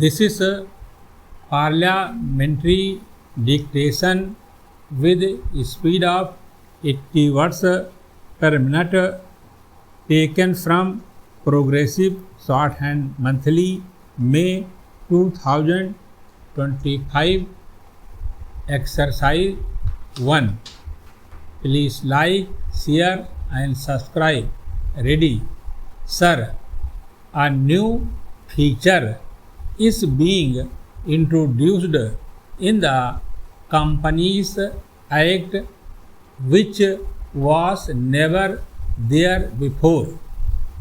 This is a parliamentary dictation with a speed of 80 words per minute taken from Progressive Shorthand Monthly, May 2025. Exercise 1. Please like, share and subscribe. Ready? Sir, a new feature is being introduced in the Companies Act which was never there before.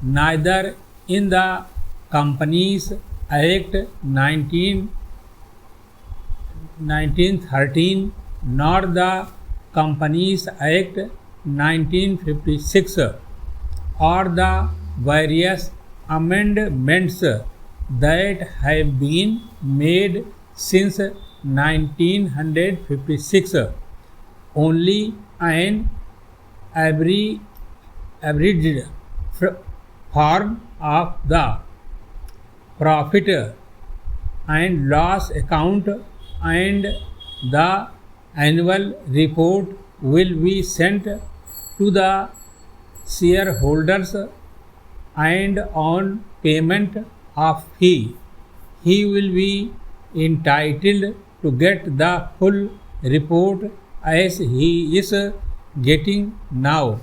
Neither in the Companies Act 1913 nor the Companies Act 1956 or the various amendments that have been made since 1956. Only an abridged form of the profit and loss account and the annual report will be sent to the shareholders, and on payment of fee, he will be entitled to get the full report as he is getting now.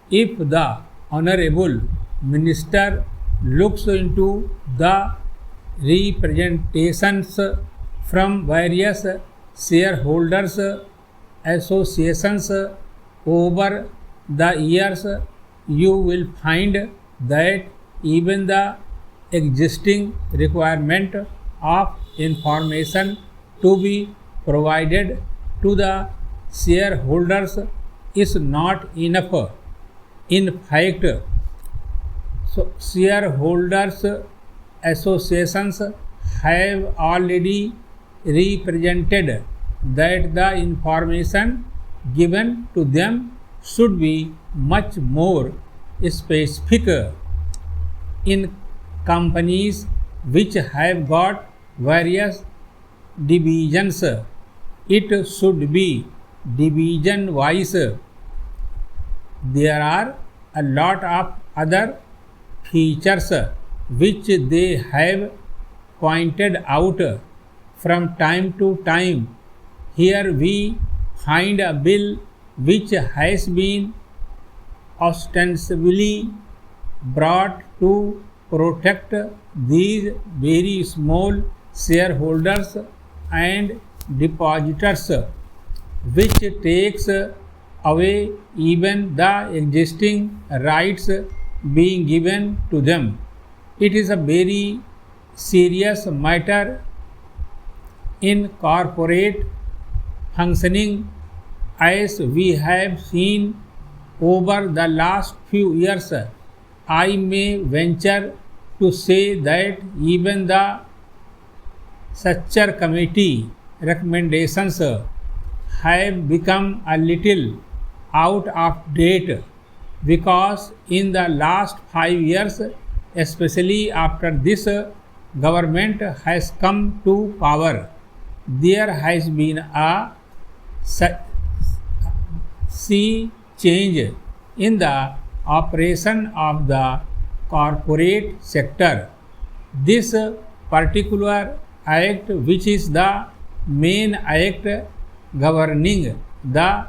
If the Honorable Minister looks into the representations from various shareholders associations over the years, you will find that even the existing requirement of information to be provided to the shareholders is not enough. In fact, shareholders associations have already represented that the information given to them should be much more specific. In companies which have got various divisions, it should be division wise. There are a lot of other features which they have pointed out from time to time. Here we find a bill which has been ostensibly brought to protect these very small shareholders and depositors, which takes away even the existing rights being given to them. It is a very serious matter in corporate functioning, as we have seen over the last few years. I may venture to say that even the structure committee recommendations have become a little out of date, because in the last 5 years, especially after this government has come to power, there has been a sea change in the operation of the corporate sector. This particular act, which is the main act governing the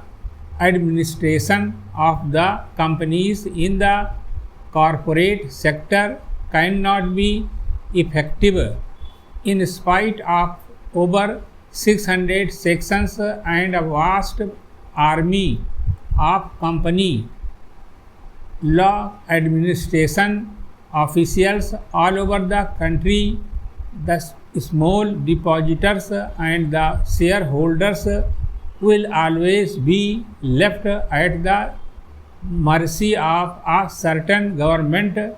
administration of the companies in the corporate sector, cannot be effective in spite of over 600 sections and a vast army of company law administration officials all over the country. The small depositors and the shareholders will always be left at the mercy of a certain government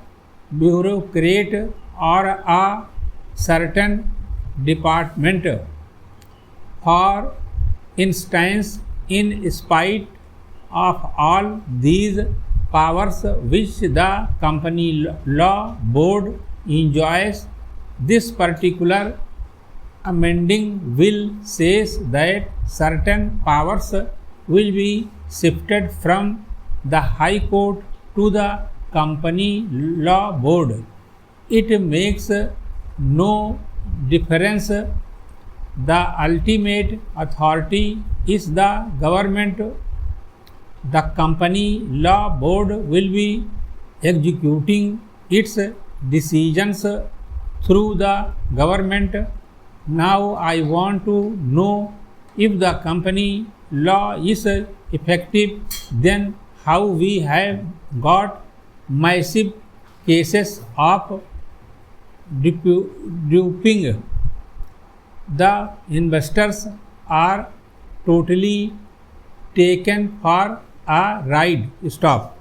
bureaucrat or a certain department. For instance, in spite of all these powers which the company law board enjoys, This particular amending will says that certain powers will be shifted from the High Court to the Company Law Board. It makes no difference. The ultimate authority is the government. The Company Law Board will be executing its decisions through the government. Now I want to know, if the company law is effective, then how we have got massive cases of duping. The investors are totally taken for a ride. Stop.